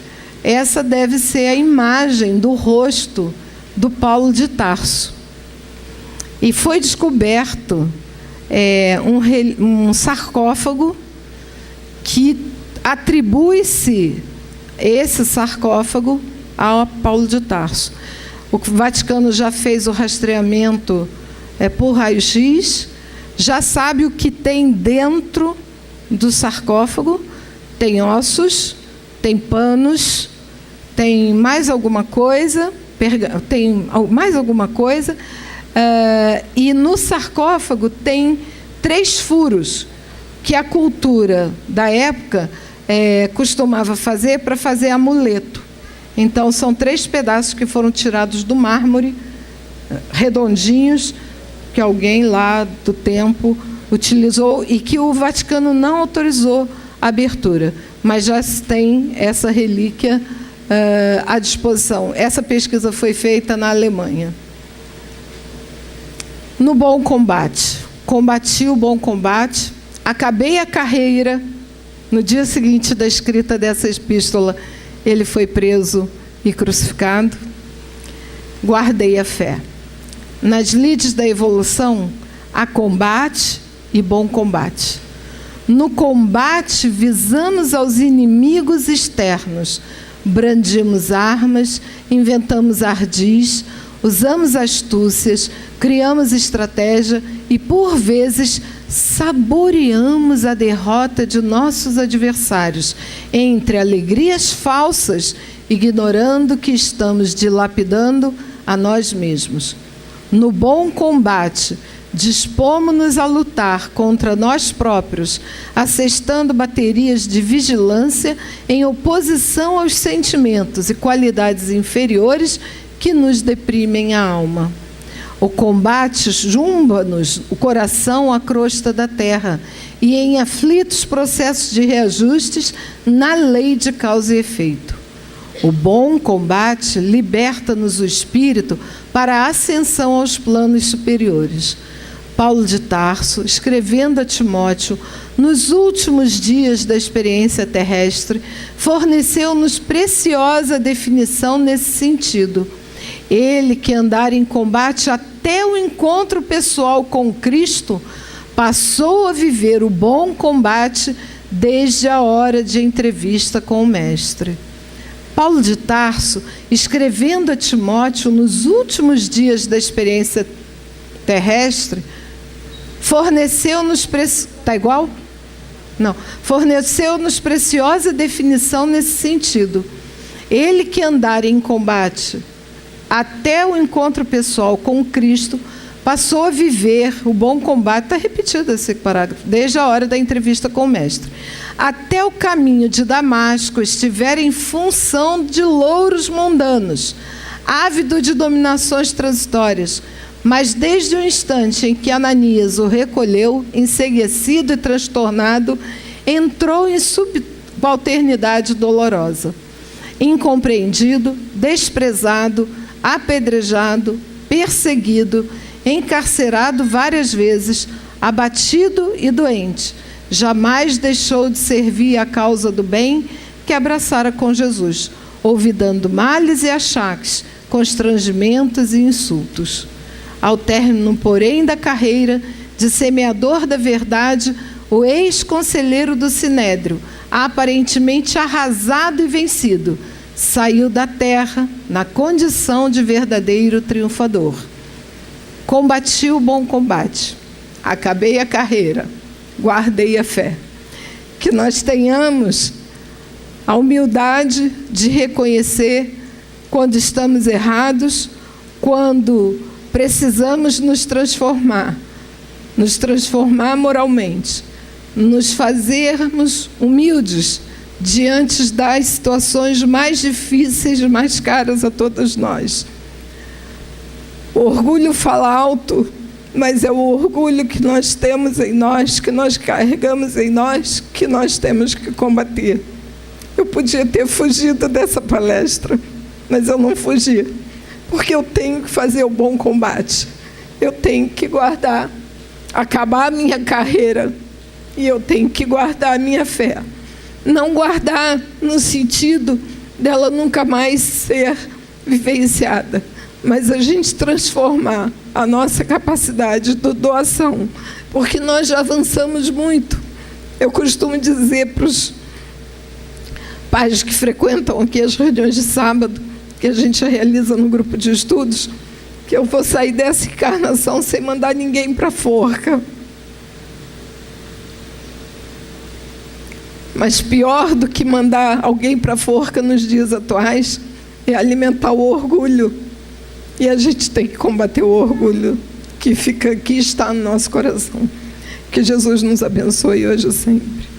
essa deve ser a imagem do rosto do Paulo de Tarso. E foi descoberto um sarcófago que atribui-se esse sarcófago a Paulo de Tarso. O Vaticano já fez o rastreamento por raio-x, já sabe o que tem dentro do sarcófago. Tem ossos, tem panos, tem mais alguma coisa, e no sarcófago tem 3 furos, que a cultura da época costumava fazer para fazer amuleto. Então, são 3 pedaços que foram tirados do mármore, redondinhos, que alguém lá do tempo utilizou e que o Vaticano não autorizou a abertura, mas já tem essa relíquia à disposição. Essa pesquisa foi feita na Alemanha. No bom combate. Combati o bom combate, acabei a carreira. No dia seguinte da escrita dessa epístola, ele foi preso e crucificado. Guardei a fé. Nas lides da evolução, há combate e bom combate. No combate, visamos aos inimigos externos, brandimos armas, inventamos ardis, usamos astúcias, criamos estratégia e, por vezes, saboreamos a derrota de nossos adversários, entre alegrias falsas, ignorando que estamos dilapidando a nós mesmos. No bom combate, dispomos-nos a lutar contra nós próprios, assestando baterias de vigilância em oposição aos sentimentos e qualidades inferiores que nos deprimem a alma. O combate jumba-nos o coração à crosta da terra e em aflitos processos de reajustes na lei de causa e efeito. O bom combate liberta-nos o espírito para a ascensão aos planos superiores. Paulo de Tarso, escrevendo a Timóteo, nos últimos dias da experiência terrestre, forneceu-nos preciosa definição nesse sentido. Ele que andar em combate até o encontro pessoal com Cristo, passou a viver o bom combate desde a hora de entrevista com o Mestre. Paulo de Tarso, escrevendo a Timóteo nos últimos dias da experiência terrestre, forneceu-nos forneceu-nos preciosa definição nesse sentido. Ele que andar em combate até o encontro pessoal com Cristo, passou a viver o bom combate, está repetido esse parágrafo, desde a hora da entrevista com o Mestre. Até o caminho de Damasco estiver em função de louros mundanos, ávido de dominações transitórias, Mas desde o instante em que Ananias o recolheu, enceguecido e transtornado, entrou em subalternidade dolorosa. Incompreendido, desprezado, apedrejado, perseguido, encarcerado várias vezes, abatido e doente, jamais deixou de servir à causa do bem que abraçara com Jesus, olvidando males e achaques, constrangimentos e insultos. Ao término, porém, da carreira de semeador da verdade, o ex-conselheiro do Sinédrio, aparentemente arrasado e vencido, saiu da terra na condição de verdadeiro triunfador. Combati o bom combate, acabei a carreira, guardei a fé. Que nós tenhamos a humildade de reconhecer quando estamos errados, quando precisamos nos transformar moralmente, nos fazermos humildes diante das situações mais difíceis, mais caras a todos nós. O orgulho fala alto, mas é o orgulho que nós temos em nós, que nós carregamos em nós, que nós temos que combater. Eu podia ter fugido dessa palestra, mas eu não fugi, porque eu tenho que fazer o bom combate. Eu tenho que acabar a minha carreira, e eu tenho que guardar a minha fé. Não guardar no sentido dela nunca mais ser vivenciada, mas a gente transformar a nossa capacidade de doação, porque nós já avançamos muito. Eu costumo dizer para os pais que frequentam aqui as reuniões de sábado, que a gente realiza no grupo de estudos, que eu vou sair dessa encarnação sem mandar ninguém para a forca. Mas pior do que mandar alguém para a forca nos dias atuais é alimentar o orgulho. E a gente tem que combater o orgulho que está no nosso coração. Que Jesus nos abençoe hoje e sempre.